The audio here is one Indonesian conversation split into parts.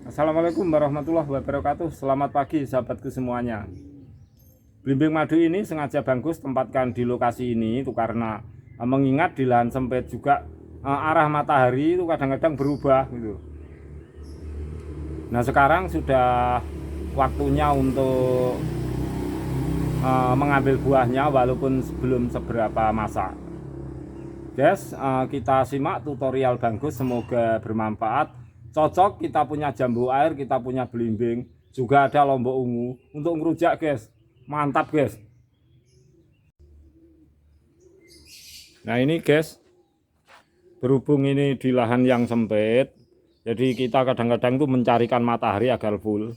Assalamualaikum warahmatullahi wabarakatuh. Selamat pagi sahabatku semuanya. Blimbing madu ini sengaja Banggus tempatkan di lokasi ini itu karena mengingat di lahan sempit juga arah matahari itu kadang-kadang berubah gitu. Nah, sekarang sudah waktunya untuk mengambil buahnya walaupun belum seberapa masak. Guys, kita simak tutorial Banggus, semoga bermanfaat. Cocok, kita punya jambu air, kita punya belimbing, juga ada lombok ungu untuk ngerujak guys. Mantap guys. Nah ini guys, berhubung ini di lahan yang sempit, jadi kita kadang-kadang tuh mencarikan matahari agar full.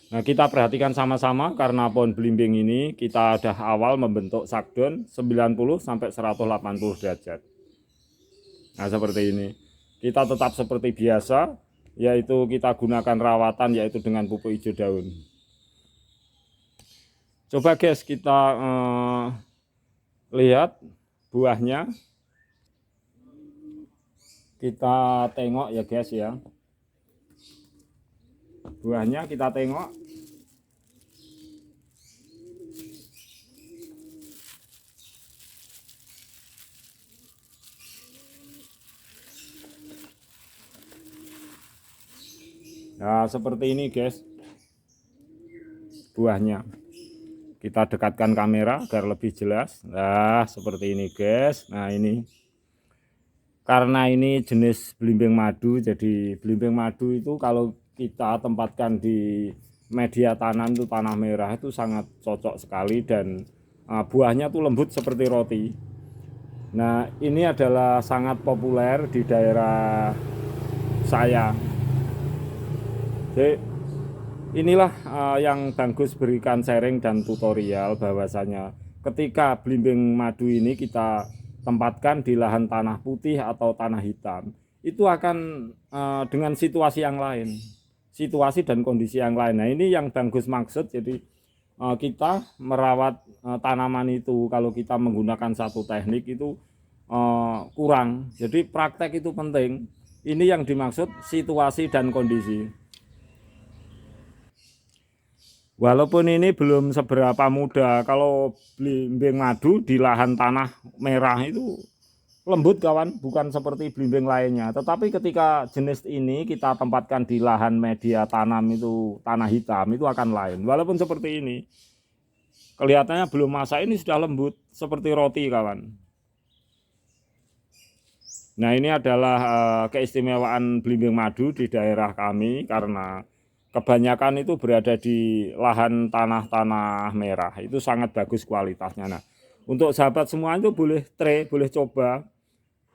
Nah, kita perhatikan sama-sama karena pohon belimbing ini kita sudah awal membentuk sakdon 90 sampai 180 derajat. Nah, seperti ini. Kita tetap seperti biasa, yaitu kita gunakan rawatan yaitu dengan pupuk hijau daun. Coba guys, kita lihat buahnya. Kita tengok ya guys ya. Buahnya kita tengok. Nah, seperti ini guys buahnya. Kita dekatkan kamera agar lebih jelas. Nah, seperti ini guys. Nah, ini karena ini jenis belimbing madu, jadi belimbing madu itu kalau kita tempatkan di media tanam itu tanah merah itu sangat cocok sekali dan buahnya tuh lembut seperti roti. Nah, ini adalah sangat populer di daerah saya. Jadi inilah yang Banggus berikan sharing dan tutorial bahwasanya ketika belimbing madu ini kita tempatkan di lahan tanah putih atau tanah hitam, itu akan dengan situasi yang lain, situasi dan kondisi yang lain. Nah, ini yang Banggus maksud. Jadi kita merawat tanaman itu kalau kita menggunakan satu teknik itu kurang. Jadi praktek itu penting. Ini yang dimaksud situasi dan kondisi. Walaupun ini belum seberapa muda, kalau belimbing madu di lahan tanah merah itu lembut kawan, bukan seperti belimbing lainnya. Tetapi ketika jenis ini kita tempatkan di lahan media tanam itu tanah hitam, itu akan lain. Walaupun seperti ini, kelihatannya belum masak ini sudah lembut seperti roti kawan. Nah, ini adalah keistimewaan belimbing madu di daerah kami karena kebanyakan itu berada di lahan tanah-tanah merah. Itu sangat bagus kualitasnya. Nah, untuk sahabat semua itu boleh try, boleh coba.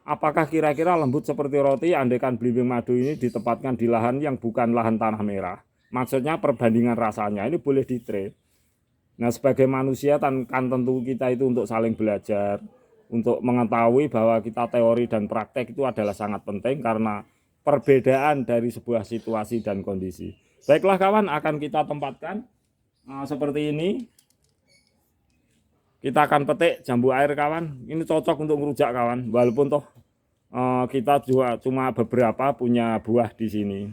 Apakah kira-kira lembut seperti roti andaikan belimbing madu ini ditempatkan di lahan yang bukan lahan tanah merah. Maksudnya perbandingan rasanya ini boleh di try. Nah, sebagai manusia kan tentu kita itu untuk saling belajar, untuk mengetahui bahwa kita teori dan praktek itu adalah sangat penting karena perbedaan dari sebuah situasi dan kondisi. Baiklah kawan, akan kita tempatkan seperti ini. Kita akan petik jambu air kawan. Ini cocok untuk ngerujak kawan, walaupun toh kita juga cuma beberapa punya buah di sini.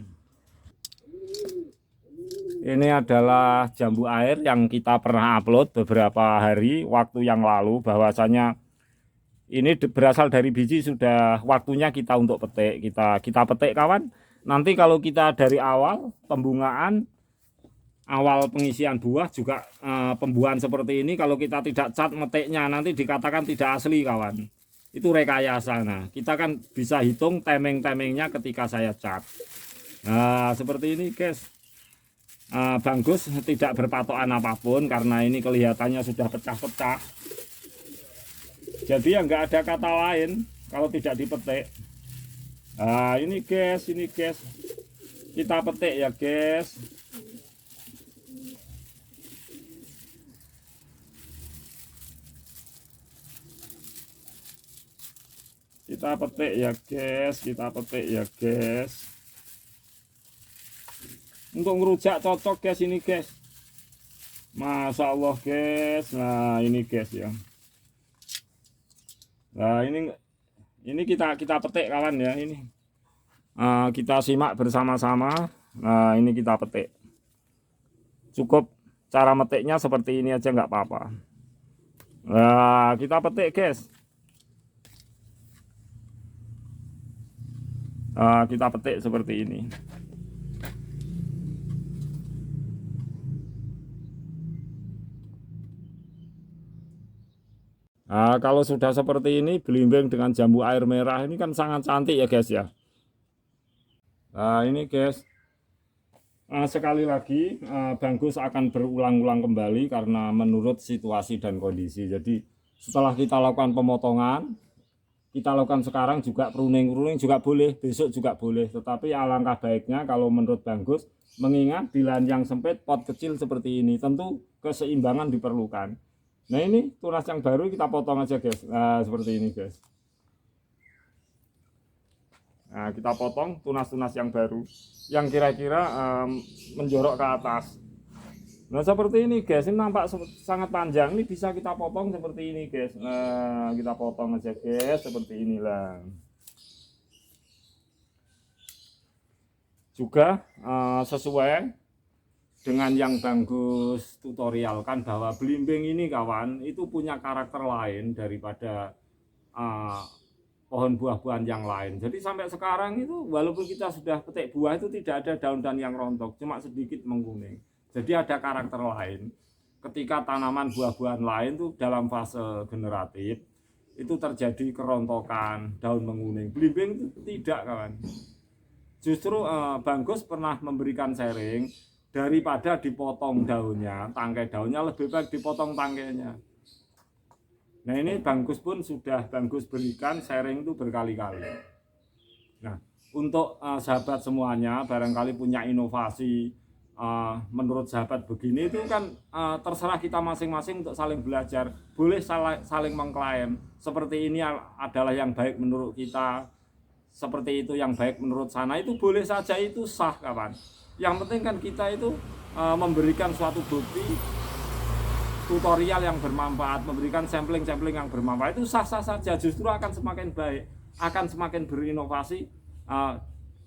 Ini adalah jambu air yang kita pernah upload beberapa hari waktu yang lalu, bahwasanya ini berasal dari biji, sudah waktunya kita untuk petik. Kita petik kawan. Nanti kalau kita dari awal pembungaan, awal pengisian buah juga pembuahan seperti ini, kalau kita tidak cat metiknya nanti dikatakan tidak asli kawan. Itu rekayasa. Nah, kita kan bisa hitung temeng-temengnya ketika saya cat. Nah, seperti ini guys. Banggus tidak berpatokan apapun karena ini kelihatannya sudah pecah-pecah. Jadi ya nggak ada kata lain kalau tidak dipetik. Nah, ini guys, kita petik ya guys. Kita petik ya guys. Untuk ngerujak cocok guys ini guys. Masya Allah guys. Nah, ini guys ya. Nah, ini kita petik kawan ya ini. Kita simak bersama-sama. Nah ini kita petik, cukup cara metiknya seperti ini aja nggak apa-apa. Nah kita petik guys. Nah, kita petik seperti ini. Nah kalau sudah seperti ini, belimbing dengan jambu air merah ini kan sangat cantik ya guys ya. Nah ini guys, sekali lagi Bang Gus akan berulang-ulang kembali karena menurut situasi dan kondisi. Jadi setelah kita lakukan pemotongan, kita lakukan sekarang juga pruning juga boleh, besok juga boleh. Tetapi alangkah baiknya kalau menurut Bang Gus, mengingat di lahan yang sempit, pot kecil seperti ini, tentu keseimbangan diperlukan. Nah ini tunas yang baru kita potong aja guys. Nah seperti ini guys. Nah, kita potong tunas-tunas yang baru yang kira-kira menjorok ke atas. Nah, seperti ini guys, ini nampak sangat panjang. Ini bisa kita potong seperti ini guys. Nah, kita potong aja guys, seperti inilah. Juga sesuai dengan yang Bang Gus tutorialkan bahwa belimbing ini kawan, itu punya karakter lain daripada pohon buah-buahan yang lain. Jadi sampai sekarang itu walaupun kita sudah petik buah itu tidak ada daun-daun yang rontok, cuma sedikit menguning. Jadi ada karakter lain. Ketika tanaman buah-buahan lain itu dalam fase generatif itu terjadi kerontokan, daun menguning. Belimbing itu tidak kawan. Justru Bang Gus pernah memberikan sharing, daripada dipotong daunnya, tangkai daunnya lebih baik dipotong tangkainya. Nah ini Bang Gus pun sudah Bang Gus berikan sharing itu berkali-kali. Nah untuk sahabat semuanya barangkali punya inovasi menurut sahabat begini itu kan terserah kita masing-masing untuk saling belajar. Boleh saling mengklaim seperti ini adalah yang baik menurut kita, seperti itu yang baik menurut sana, itu boleh saja, itu sah kawan. Yang penting kan kita itu memberikan suatu bukti tutorial yang bermanfaat, memberikan sampling yang bermanfaat, itu sah-sah saja. Justru akan semakin baik, akan semakin berinovasi.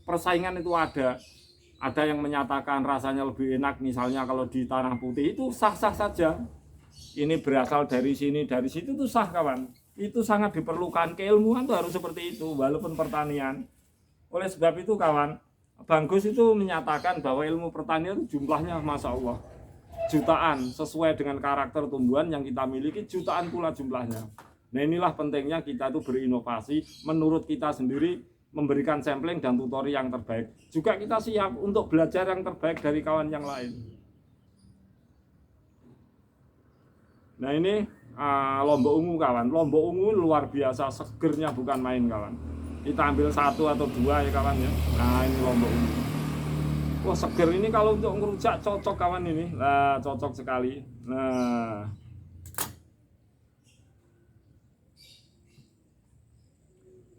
Persaingan itu ada yang menyatakan rasanya lebih enak, misalnya kalau di tanah putih, itu sah-sah saja. Ini berasal dari sini, dari situ, itu sah kawan. Itu sangat diperlukan, keilmuan itu harus seperti itu, walaupun pertanian. Oleh sebab itu kawan, Bang Gus itu menyatakan bahwa ilmu pertanian itu jumlahnya Masya Allah jutaan, sesuai dengan karakter tumbuhan yang kita miliki, jutaan pula jumlahnya. Nah inilah pentingnya kita itu berinovasi menurut kita sendiri, memberikan sampling dan tutorial yang terbaik. Juga kita siap untuk belajar yang terbaik dari kawan yang lain. Nah ini lombok ungu kawan, lombok ungu luar biasa segernya, bukan main kawan. Kita ambil satu atau dua ya kawan ya. Nah ini lombok ungu. Wah seger ini, kalau untuk ngerujak cocok kawan ini. Nah cocok sekali.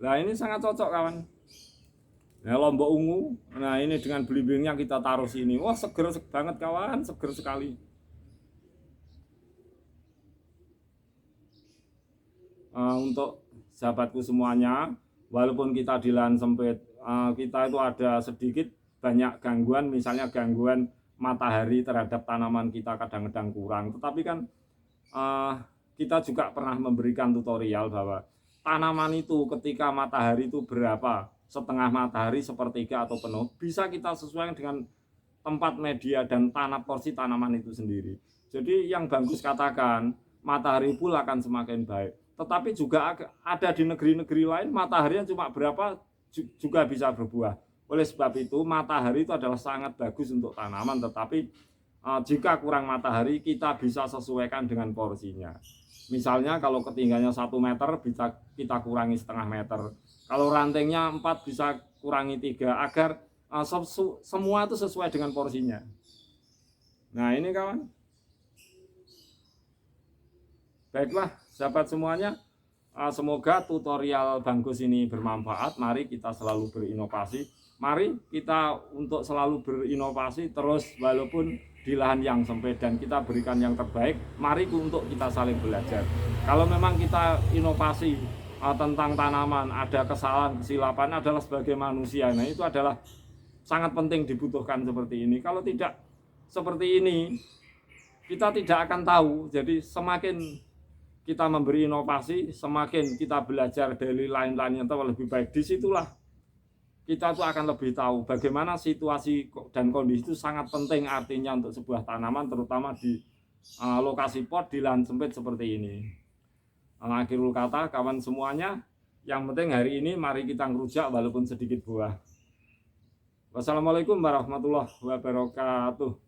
Nah ini sangat cocok kawan. Nah lombok ungu. Nah ini dengan belimbingnya kita taruh sini. Wah seger banget kawan, seger sekali. Untuk sahabatku semuanya, walaupun kita di lahan sempit, kita itu ada sedikit banyak gangguan, misalnya gangguan matahari terhadap tanaman kita kadang-kadang kurang. Tetapi kan kita juga pernah memberikan tutorial bahwa tanaman itu ketika matahari itu berapa, setengah matahari, sepertiga atau penuh, bisa kita sesuaikan dengan tempat media dan tanah porsi tanaman itu sendiri. Jadi yang Bang Gus katakan, matahari pula akan semakin baik. Tetapi juga ada di negeri-negeri lain mataharinya cuma berapa juga bisa berbuah. Oleh sebab itu matahari itu adalah sangat bagus untuk tanaman, tetapi jika kurang matahari kita bisa sesuaikan dengan porsinya. Misalnya kalau ketinggiannya 1 meter bisa kita kurangi setengah meter. Kalau rantingnya 4 bisa kurangi 3, agar semua itu sesuai dengan porsinya. Nah ini kawan. Baiklah sahabat semuanya, semoga tutorial Bang Gus ini bermanfaat. Mari kita selalu berinovasi. Mari kita untuk selalu berinovasi terus walaupun di lahan yang sempit, dan kita berikan yang terbaik. Mari untuk kita saling belajar. Kalau memang kita inovasi tentang tanaman, ada kesalahan, kesilapan adalah sebagai manusia. Nah itu adalah sangat penting dibutuhkan seperti ini. Kalau tidak seperti ini, kita tidak akan tahu. Jadi semakin kita memberi inovasi, semakin kita belajar dari lain-lain yang lebih baik. Disitulah kita tuh akan lebih tahu bagaimana situasi dan kondisi itu sangat penting artinya untuk sebuah tanaman, terutama di lokasi pot di lahan sempit seperti ini. Akhirul kata kawan semuanya, yang penting hari ini mari kita ngerujak walaupun sedikit buah. Wassalamualaikum warahmatullahi wabarakatuh.